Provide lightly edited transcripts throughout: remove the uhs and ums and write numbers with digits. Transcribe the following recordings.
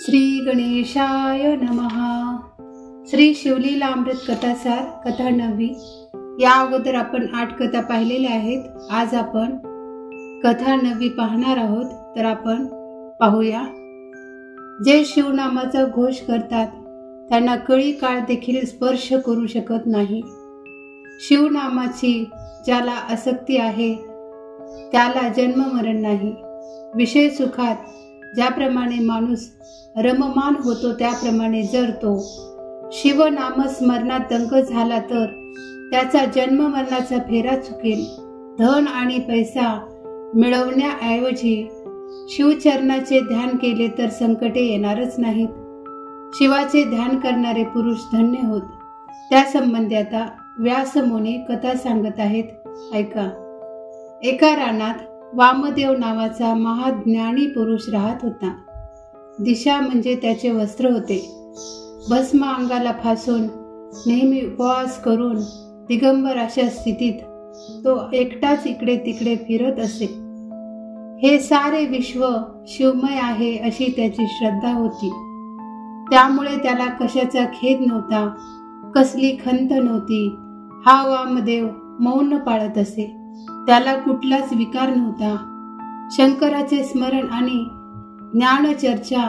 श्री गणेशाय नमः. श्री शिवलीला अमृत कथासार कथा 9. या अगोदर आपण 8 कथा पाहिलेल्या आहेत. आज आपण कथा 9 पाहणार आहोत. तर आपण पाहूया. जे शिवनामाचा घोष करतात त्यांना कळी काळ देखील स्पर्श करू शकत नाही. शिवनामाची ज्याला आसक्ती आहे त्याला जन्म मरण नाही. विषय सुखात ज्याप्रमाणे माणूस रममान होतो त्याप्रमाणे जर तो शिवनामस्मरणात दंग झाला तर त्याचा जन्म मरणाचा फेरा चुकेल. धन आणि पैसा मिळवण्याऐवजी शिवचरणाचे ध्यान केले तर संकटे येणारच नाहीत. शिवाचे ध्यान करणारे पुरुष धन्य होत. त्या संबंधी आता व्यासमुनी कथा सांगत आहेत. ऐका. एका रानात वामदेव नावाचा महाज्ञानी पुरुष राहत होता. दिशा म्हणजे त्याचे वस्त्र होते. भस्म अंगाला फासून नेहमी उपवास करून दिगंबर अशा स्थितीत तो एकटाच इकडे तिकडे फिरत असे. हे सारे विश्व शिवमय आहे अशी त्याची श्रद्धा होती. त्यामुळे त्याला कशाचा खेद नव्हता, कसली खंत नव्हती. हा वामदेव मौन पाळत असे. त्याला कुठलाच विकार नव्हता. शंकराचे स्मरण आणि ज्ञानचर्चा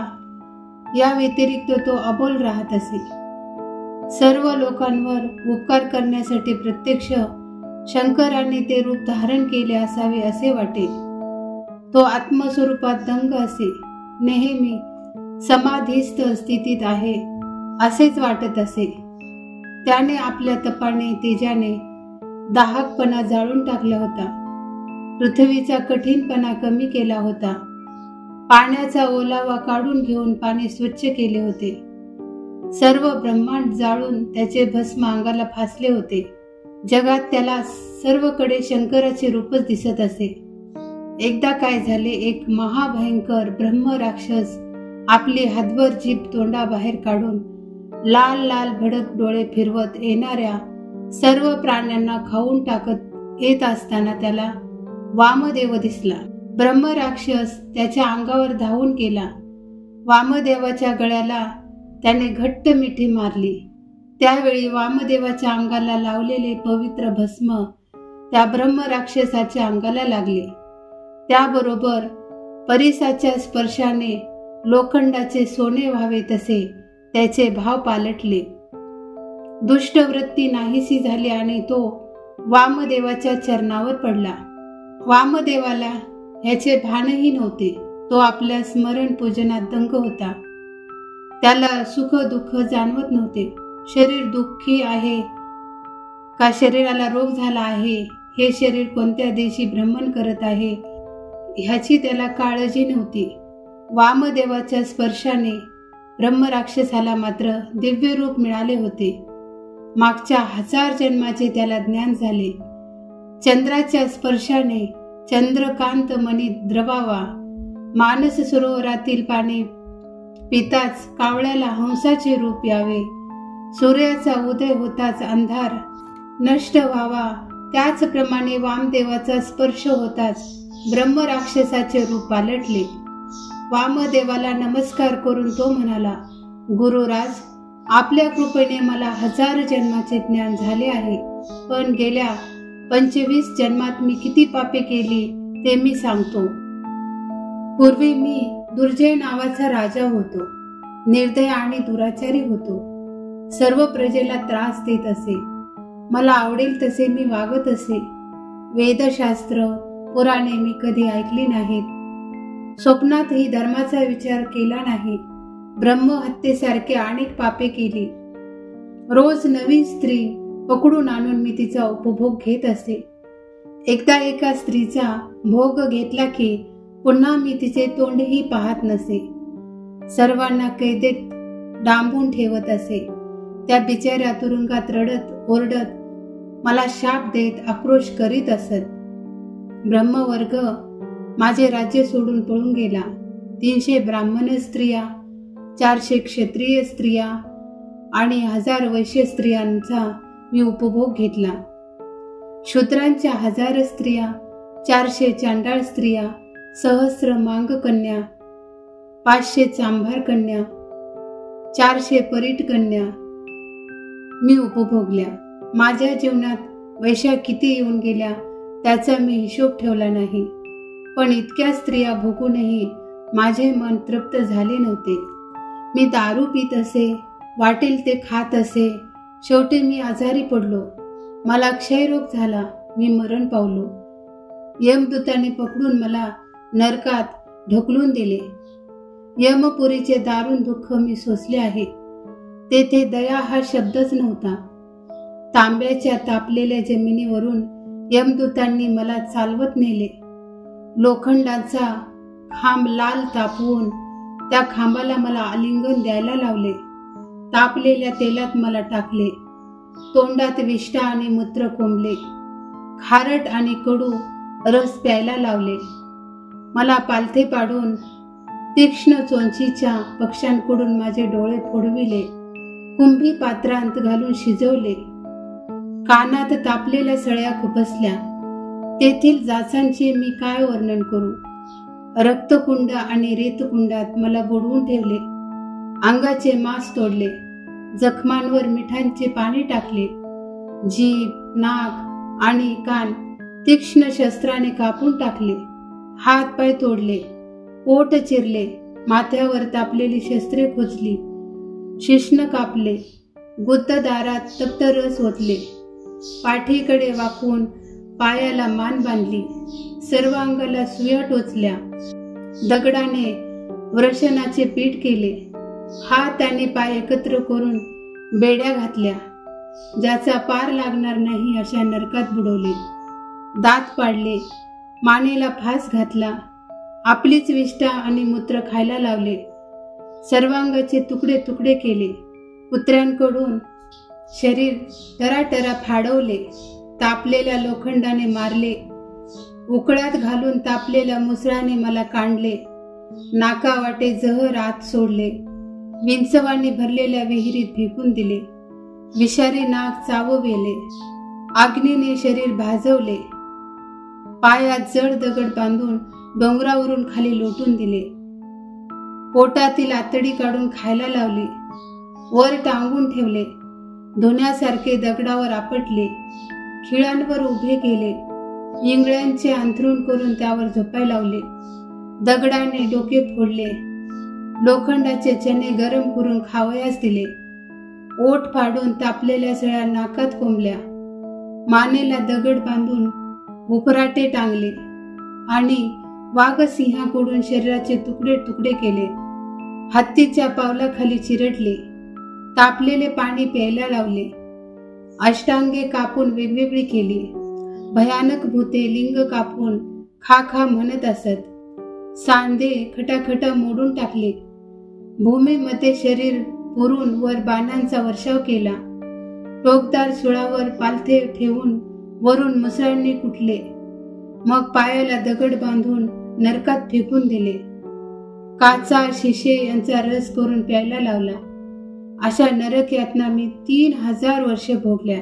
या व्यतिरिक्त तो अबोल राहत असे. सर्व लोकांवर उपकार करण्यासाठी प्रत्यक्ष शंकराने ते रूप धारण केले असावे असे वाटे. तो आत्मस्वरूपात दंग असे. नेहमी समाधीस्थ स्थितीत आहे असेच वाटत असे. त्याने आपल्या तपाने तेजाने दाहकपणा जाळून टाकला होता. पृथ्वीचा कठीणपणा कमी केला होता. पाण्याचा ओलावा काढून घेऊन पाणी स्वच्छ केले होते. सर्व ब्रह्मांड जाळून त्याचे भस्म अंगाला फासले होते. जगात त्याला सर्वकडे शंकराचे रूपच दिसत असे. एकदा काय झाले, एक महाभयंकर ब्रह्म राक्षस आपली हातभर जीभ तोंडाबाहेर काढून लाल लाल भडक डोळे फिरवत येणाऱ्या सर्व प्राण्यांना खाऊन टाकत येत असताना त्याला वामदेव दिसला. ब्रह्म राक्षस त्याच्या अंगावर धावून गेला. वामदेवाच्या गळ्याला त्याने घट्ट मिठी मारली. त्यावेळी वामदेवाच्या अंगाला लावलेले पवित्र भस्म त्या ब्रह्म राक्षसाच्या अंगाला लागले. त्याबरोबर परिसाच्या स्पर्शाने लोखंडाचे सोने व्हावे तसे त्याचे भाव पालटले. दुष्ट वृत्ती नाहीशी झाली आणि तो वामदेवाच्या चरणावर पडला. वामदेवाला ह्याचे भानही नव्हते. तो आपल्या स्मरण पूजनात दंग होता. त्याला सुख दुःख जाणवत नव्हते. शरीर दुःखी आहे का, शरीराला रोग झाला आहे, हे शरीर कोणत्या दिवशी भ्रमण करत आहे ह्याची त्याला काळजी नव्हती. वामदेवाच्या स्पर्शाने ब्रह्मराक्षसाला मात्र दिव्य रूप मिळाले होते. मागच्या 1000 जन्माचे त्याला ज्ञान झाले. चंद्राच्या स्पर्शाने चंद्रकांत मणी द्रवावा. मानस सरोवरातील पाणी पिताच कावळ्याला हंसाचे रूप यावे. सूर्याचा उदय होताच अंधार नष्ट व्हावा. त्याचप्रमाणे वामदेवाचा स्पर्श होताच ब्रह्मराक्षसाचे रूप पालटले. वामदेवाला नमस्कार करून तो म्हणाला, गुरुराज, आपल्या कृपेने मला 1000 जन्माचे ज्ञान झाले आहे. पण गेल्या 25 जन्मात मी किती पापे केली ते मी सांगतो. पूर्वी मी दुर्जय नावाचा राजा होतो. निर्दय आणि दुराचारी होतो. सर्व प्रजेला त्रास देत असे. मला आवडेल तसे मी वागत असे. वेदशास्त्र पुराणे मी कधी ऐकली नाहीत. स्वप्नातही धर्माचा विचार केला नाही. ब्रह्महत्येसारखे अनेक पापे केली. रोज नवीन स्त्री पकडून आणून मी तिचा उपभोग घेत असे. एकदा एका स्त्रीचा भोग घेतला की पुन्हा मी तिचे तोंडही पाहत नसे. सर्वांना कैदेत डांबून ठेवत असे. त्या बिचाऱ्या तुरुंगात रडत ओरडत मला शाप देत आक्रोश करीत असत. ब्रह्मवर्ग माझे राज्य सोडून पळून गेला. 300 ब्राह्मण स्त्रिया, 400 क्षत्रिय स्त्रिया आणि 1000 वैश्य स्त्रियांचा मी उपभोग घेतला. शूद्रांच्या 1000 स्त्रिया, 400 चांडाळ स्त्रिया, सहस्र मांग कन्या 500 चांभार कन्या, 400 परीट कन्या मी उपभोगल्या. माझ्या जीवनात वैशा किती येऊन गेल्या त्याचा मी हिशोब ठेवला नाही. पण इतक्या स्त्रिया भोगूनही माझे मन तृप्त झाले नव्हते. मी दारू पित असे, वाटेल ते खात असे. शेवटी मी आजारी पडलो. मला क्षयरोग झाला. मी मरण पावलो. यमदूताने पकडून मला नरकात ढकलून दिले. यमपुरीचे दारुण दुःख मी सोसले आहे. तेथे दया हा शब्दच नव्हता. तांब्याच्या तापलेल्या जमिनीवरून यमदूतांनी मला चालवत नेले. लोखंडाचा खांब लाल तापवून त्या खांबाला मला आलिंगन द्यायला लावले. तापलेल्या तेलात मला टाकले. तोंडात विष्ठा आणि मूत्र कोंबले. खारट आणि कडू रस प्यायला लावले. मला पालथे पाडून तीक्ष्ण चोंचीच्या पक्ष्यांकडून माझे डोळे फोडविले. कुंभी पात्रांत घालून शिजवले. कानात तापलेल्या सळ्या खुपसल्या. तेथील जाचांचे मी काय वर्णन करू. रक्तकुंड आणि रेतकुंडात मला बुडवून ठेवले. अंगाचे मांस तोडले. जखमांवर मिठांचे पाणी टाकले. जीभ, नाक आणि कान तीक्ष्ण शस्त्राने कापून टाकले. हात पाय तोडले. पोट चिरले. माथ्यावर तापलेली शस्त्रे खोचली. शिश्न कापले. गुत्तदारात तप्त रस ओतले. पाठीकडे वाकवून पायाला मान बांधली. सर्व अंगाला सुया टोचल्या. दगडाने वृषणाचे पीठ केले. हात आणि पाय एकत्र करून बेड्या घातल्या. ज्याचा पार लागणार नाही अशा नरकात बुडवले. दात पाडले. मानेला फास घातला. आपलीच विष्ठा आणि मूत्र खायला लावले. सर्वांगाचे तुकडे तुकडे केले. कुत्र्यांकडून शरीर टराटरा फाडवले. तापलेल्या लोखंडाने मारले. उकळ्यात घालून तापलेल्या मुसळाने मला काढले. नाकावाटे जहर आत सोडले. विंचवांनी भरलेल्या विहिरीत फेकून दिले. विषारी नाक चावविले. अग्नीने शरीर भाजवले. पायात जड दगड बांधून डोंगरावरून खाली लोटून दिले. पोटातील आतडी काढून खायला लावली. वर टांगून ठेवले. धुण्यासारखे दगडावर आपटले. खिळांवर उभे केले. इंगळ्यांचे अंथरूण करून त्यावर झोपाय लावले. दगडाने डोके फोडले. लोखंडाचे चणे गरम करून खावयास दिले. ओठ फाडून तापलेल्या सळ्या नाकात कोंबल्या. मानेला दगड बांधून उपराटे टांगले आणि वाघसिंहाकडून शरीराचे तुकडे तुकडे केले. हत्तीच्या पावलाखाली चिरडले. तापलेले पाणी प्यायला लावले. अष्टांगे कापून वेगवेगळी केली. भयानक भूते लिंग कापून खा खा म्हणत असत. सांधे खटाखटा मोडून टाकले. भूमीमध्ये शरीर पुरून वर बाणांचा वर्षाव केला. टोकदार सुळावर पालथे ठेवून वरून मुसळांनी कुटले. मग पायाला दगड बांधून नरकात फेकून दिले. काचा शिशे यांचा रस करून प्यायला लावला. अशा नरक यातना मी 3000 वर्षे भोगल्या.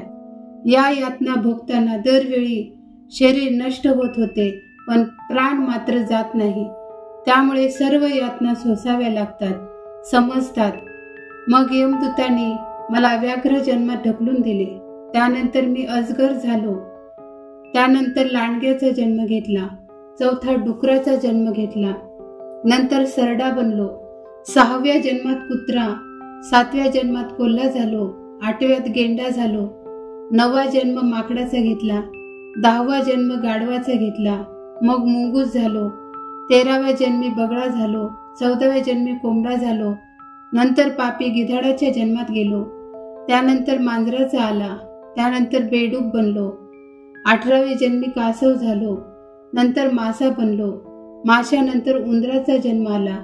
या यातना भोगताना दरवेळी शरीर नष्ट होत होते, पण प्राण मात्र जात नाही. त्यामुळे सर्व यातना सोसाव्या लागतात, समजतात. मग यमदूतांनी मला व्याघ्र जन्मात ढकलून दिले. त्यानंतर मी अजगर झालो. त्यानंतर लांडग्याचा जन्म घेतला. चौथा डुकराचा जन्म घेतला. नंतर सरडा बनलो. 6व्या जन्मात कुत्रा, 7व्या जन्मात कोल्हा झालो. 8व्यात गेंडा झालो. 9वा जन्म माकडाचा घेतला. 10वा जन्म गाढवाचा घेतला. मग मुंगूस झालो. 13व्या जन्मी बगळा झालो. 14व्या जन्मी कोंबडा झालो. नंतर पापी गिधाडाच्या जन्मात गेलो. त्यानंतर मांजराचा आला. त्यानंतर बेडूक बनलो. 18व्या जन्मी कासव झालो. नंतर मासा बनलो. माशानंतर उंदराचा जन्म आला.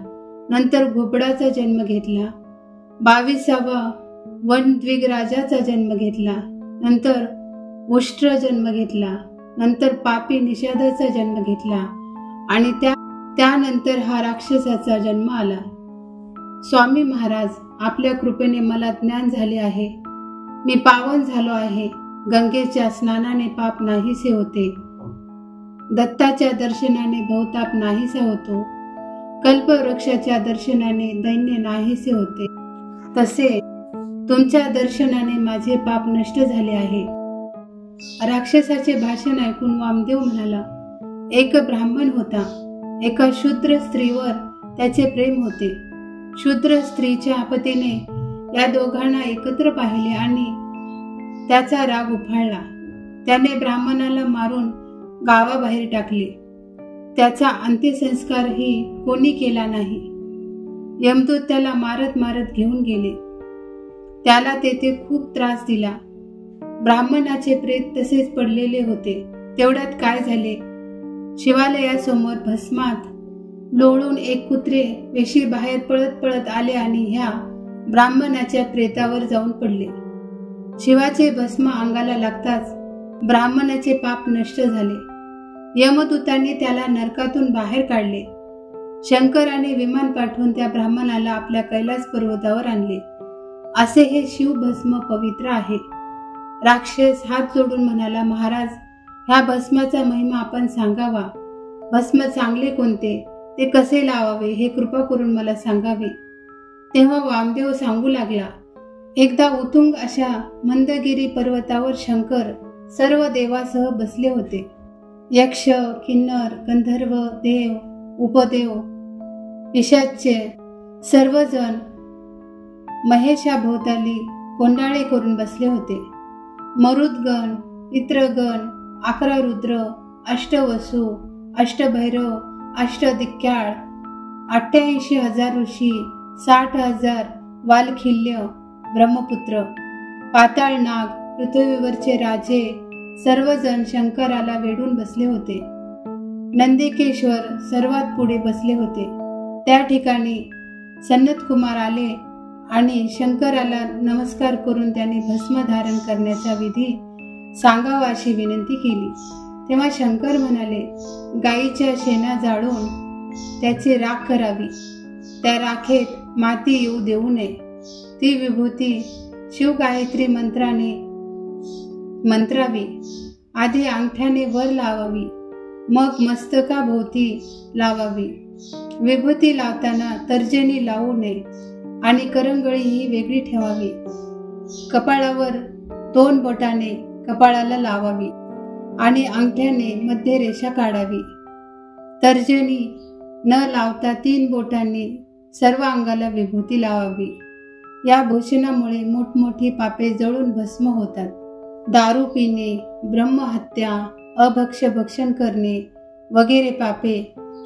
नंतर घुबडाचा जन्म घेतला. 22वा वनद्विगराजाचा जन्म घेतला. नंतर उष्ट्र जन्म घेतला. नंतर पापी निषादाचा जन्म घेतला आणि त्यानंतर हा राक्षसाचा जन्म आला. स्वामी महाराज, आपल्या कृपेने मला ज्ञान झाले आहे. मी पावन झालो आहे. गंगेच्या स्नानाने पाप नाहीसे होते. दत्ताच्या दर्शनाने भवताप नाहीसा होतो. कल्पवृक्षाच्या दर्शनाने दैन्य नाहीसे होते, तसे तुमच्या दर्शनाने माझे पाप नष्ट झाले आहे. राक्षसाचे भाषण ऐकून वामदेव म्हणाला, एक ब्राह्मण होता. एका शूद्र स्त्रीवर त्याचे प्रेम होते. शूद्र स्त्रीच्या पतीने या दोघांना एकत्र पाहिले आणि त्याचा राग उफाळला. त्याने ब्राह्मणाला मारून गावाबाहेर टाकले. त्याचा अंत्यसंस्कारही कोणी केला नाही. यमदूत त्याला मारत मारत घेऊन गेले. त्याला तेथे खूप त्रास दिला. ब्राह्मणाचे प्रेत तसेच पडलेले होते. तेवढ्यात काय झाले, शिवालयासमोर भस्मात लोळून एक कुत्रे वेशी बाहेर पळत पळत आले आणि ह्या ब्राह्मणाच्या प्रेतावर जाऊन पडले. शिवाचे भस्म अंगाला लागताच ब्राह्मणाचे पाप नष्ट झाले. यमदूतांनी त्याला नरकातून बाहेर काढले. शंकराने विमान पाठवून त्या ब्राह्मणाला आपल्या कैलास पर्वतावर आणले. असे हे शिवभस्म पवित्र आहे. राक्षस हात जोडून म्हणाला, महाराज, ह्या भस्माचा महिमा आपण सांगावा. भस्म चांगले कोणते, ते कसे लावावे हे कृपा करून मला सांगावे. तेव्हा वामदेव सांगू लागला, एकदा उतुंग अशा मंदगिरी पर्वतावर शंकर सर्व देवासह बसले होते. यक्ष, किन्नर, गंधर्व, देव, उपदेव, पिशाच्य सर्वजण महेशाभोवताली कोंडाळे करून बसले होते. मरुदगण, पितृगण, 11 रुद्र, 8 वसु, 8 भैरव, 8 दिक्याळ, 88,000 ऋषी, 60,000 वालखिल्य, ब्रह्मपुत्र, पाताळ नाग, पृथ्वीवरचे राजे सर्वजण शंकराला वेढून बसले होते. नंदिकेश्वर सर्वात पुढे बसले होते. त्या ठिकाणी सनत कुमार आले आणि शंकराला नमस्कार करून त्यांनी भस्म धारण करण्याचा विधी सांगावा अशी विनंती केली. तेव्हा शंकर म्हणाले, गायीच्या शेणा जाळून त्याची राख करावी. त्या राखेत माती येऊ देऊ नये. ती विभूती शिवगायत्री मंत्राने मंत्रावी. आधी अंगठ्याने वर लावावी, मग मस्तकाभोवती लावावी. विभूती लावताना तर्जनी लावू नये आणि करंगळी ही वेगळी ठेवावी. कपाळावर 2 बोटाने कपाळाला लावावी आणि अंगठ्याने मध्य रेषा काढावी. तर्जनी न लावता 3 बोटांनी सर्व अंगाला विभूती लावावी. या भूषणामुळे मोठमोठी पापे जळून भस्म होतात. दारू पिणे, ब्रह्महत्या, अभक्ष्य भक्षण करणे वगैरे पापे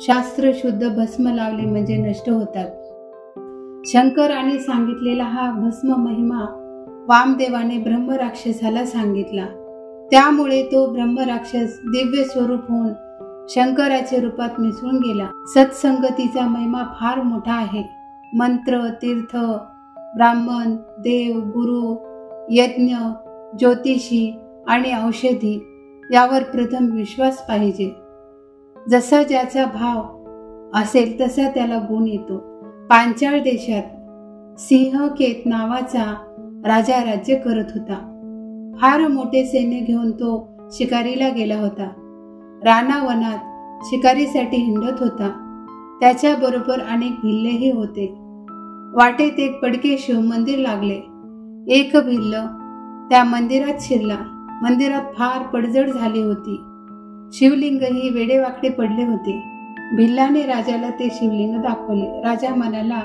शास्त्रशुद्ध भस्म लावले म्हणजे नष्ट होतात. शंकराने सांगितलेला हा भस्म महिमा वामदेवाने ब्रह्मराक्षसाला सांगितला. त्यामुळे तो ब्रह्मराक्षस दिव्य स्वरूप होऊन शंकराच्या रूपात मिसळून गेला. सत्संगतीचा महिमा फार मोठा आहे. मंत्र, तीर्थ, ब्राह्मण, देव, गुरु, यज्ञ, ज्योतिषी आणि औषधी यावर प्रथम विश्वास पाहिजे. जसा ज्याचा भाव असेल तसा त्याला गुण येतो. पांचाळ देशात सिंहकेत नावाचा राजा राज्य करत होता. फार मोठे सैन्य घेऊन तो शिकारीला गेला होता. रानावनात शिकारीसाठी हिंडत होता. त्याच्याबरोबर अनेक भिल्लेही होते. वाटेत एक पडके शिव मंदिर लागले. एक भिल्ल त्या मंदिरात शिरला. मंदिरात फार पडझड झाली होती. शिवलिंगही वेडेवाकडे पडले होते. भिल्लाने राजाला ते शिवलिंग दाखवले. राजा म्हणाला,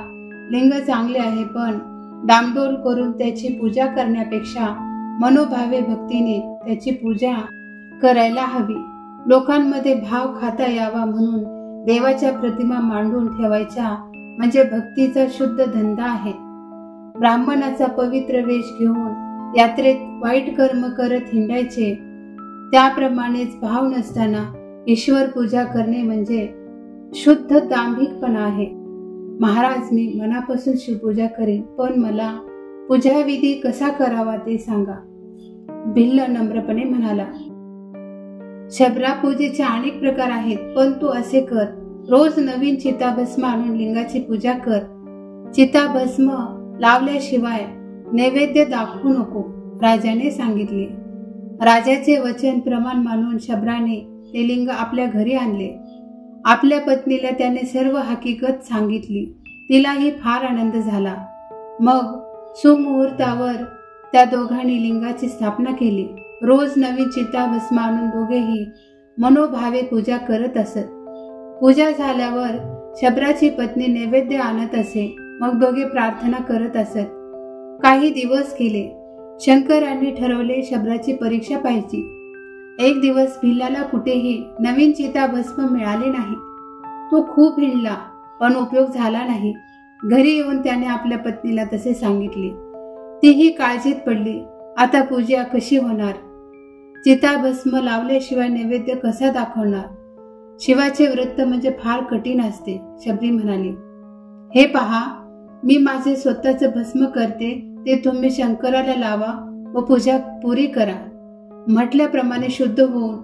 लिंग चांगले आहे, पण डामडोल करून त्याची पूजा करण्यापेक्षा मनोभावे भक्तीने त्याची पूजा करायला हवी. लोकांमध्ये भाव खाता यावा म्हणून देवाच्या प्रतिमा मांडून ठेवायच्या म्हणजे भक्तीचा शुद्ध धंदा आहे. ब्राह्मणाचा पवित्र वेश घेऊन यात्रेत वाईट कर्म करत हिंडायचे, त्याप्रमाणेच भाव नसताना ईश्वर पूजा करणे म्हणजे शुद्ध दांभिकपणा आहे. महाराज, मी मनापासून शिवपूजा करीन, पण मला पूजाविधी कसा करावा ते सांगा. भिल्ल नम्रपणे म्हणाला, शबरा पूजेचे अनेक प्रकार आहेत, पण तू असे कर, रोज नवीन चिताभस्म आणून लिंगाची पूजा कर. चिताभस्म लावल्याशिवाय नैवेद्य दाखवू नको, राजाने सांगितले. राजाचे वचन प्रमाण मानून शबराने ते लिंग आपल्या घरी आणले आपल्या पत्नीला त्याने सर्व हकीकत सांगितली. तिलाही फार आनंद झाला. मग सुमुहूर्तावर त्या दोघांनी लिंगाची स्थापना केली. रोज नवीन चिताभस्म आणून दोघेही मनोभावे पूजा करत असत. पूजा झाल्यावर शबराची पत्नी नैवेद्य आणत असे. मग दोघे प्रार्थना करत असत. काही दिवस गेले. शंकरांनी ठरवले शबराची परीक्षा पाहायची. एक दिवस भिल्लाला कुठेही नवीन चिताभस्म मिळाले नाही. तो खूप हिंडला पण उपयोग झाला नाही. घरी येऊन त्याने आपल्या पत्नीला तसे सांगितले. तीही काळजीत पडली. आता पूजा कशी होणार? चिताभस्म लावल्याशिवाय नैवेद्य कसा दाखवणार? शिवाचे व्रत म्हणजे फार कठीण असते. शबरी म्हणाली, हे पहा, मी माझे स्वतःचे भस्म करते, ते तुम्ही शंकराला लावा व पूजा पुरी करा. म्हटल्याप्रमाणे शुद्ध होऊन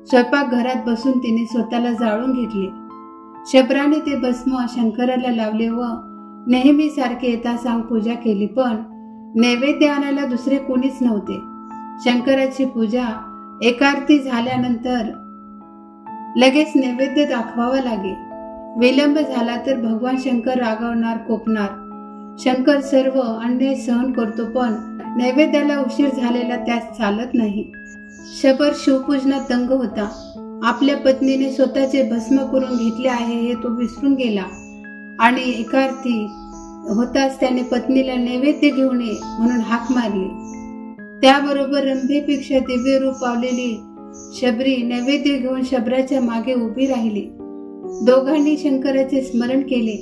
स्वयंपाकघरात बसून तिने स्वतःला जाळून घेतले. शबराने ते भस्म शंकराला लावले व नेहमी सारखे येता सांग पूजा केली. पण नैवेद्य आणायला दुसरे कोणीच नव्हते. शंकराची पूजा एकार्ती झाल्यानंतर लगेच नैवेद्य दाखवावा लागे. विलंब झाला तर भगवान शंकर रागावणार, कोपणार. शंकर सर्व अन्याय सहन करतो, पण नैवेद्याला उशीर झालेला त्यास चालत नाही. शबर शिवपूजनात दंग होता. आपल्या पत्नीने स्वतःचे भस्म करून घेतले आहे हे तो विसरून गेला आणि एकार्थी होताच त्याने पत्नीला नैवेद्य घेऊन ये म्हणून हाक मारली. त्याबरोबर रंभेपेक्षा दिव्य रूप पावलेली शबरी नैवेद्य घेऊन शबराच्या मागे उभी राहिली. दोघांनी शंकराचे स्मरण केले.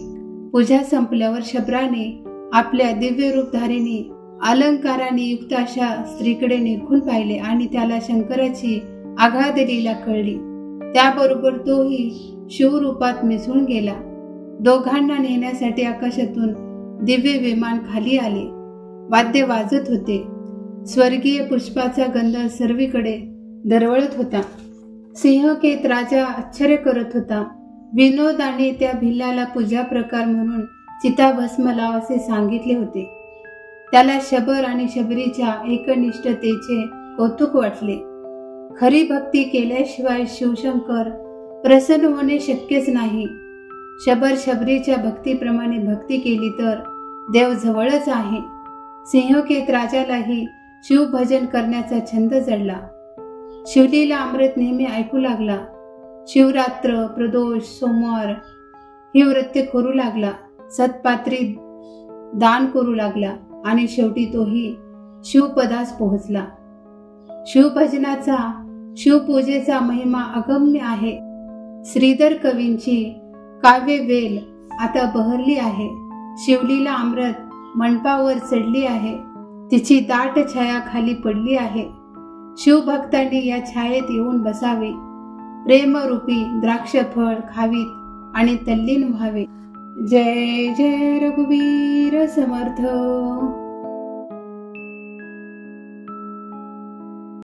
पूजा संपल्यावर शबराने आपल्या दिव्य रूपधारिणी अलंकाराने युक्त अशा स्त्रीकडे निरखून पाहिले आणि त्याला शंकराची आघाद लीला कळली. त्याबरोबर तोही शिवरूपात मिसळून गेला. दोघांना नेण्यासाठी आकाशातून दिव्य विमान खाली आले. वाद्य वाजत होते. स्वर्गीय पुष्पाचा गंध सर्वीकडे दरवळत होता. सिंहकेत राजा आश्चर्य करत होता. विनोदाने त्या भिल्लाला पूजा प्रकार म्हणून चिताभस्म लाव असे सांगितले होते. त्याला शबर आणि शबरीच्या एकनिष्ठतेचे कौतुक वाटले. खरी भक्ती केल्याशिवाय शिवशंकर प्रसन्न होणे शक्यच नाही. शबर शबरीच्या भक्तीप्रमाणे भक्ती केली तर देव जवळच आहे. सिंहकेत राजालाही शिवभजन करण्याचा छंद जडला. शिवलीला अमृत नेहमी ऐकू लागला. शिवरात्र, प्रदोष, सोमवार ही व्रते करू लागला. सत्पात्री दान करू लागला आणि शेवटी तोही शिवपदास पोहोचला. शिवभजनाचा, शिवपूजेचा महिमा अगम्य आहे. श्रीधर कवींची काव्य वेल आता बहरली आहे. शिवलीला अमृत मंडपावर चढली आहे. तिची दाट छाया खाली पडली आहे. शिवभक्तांनी या छायेत येऊन बसावे. प्रेमरूपी द्राक्ष फळ खावीत आणि तल्लीन व्हावे. जय जय रघुवीर समर्थ.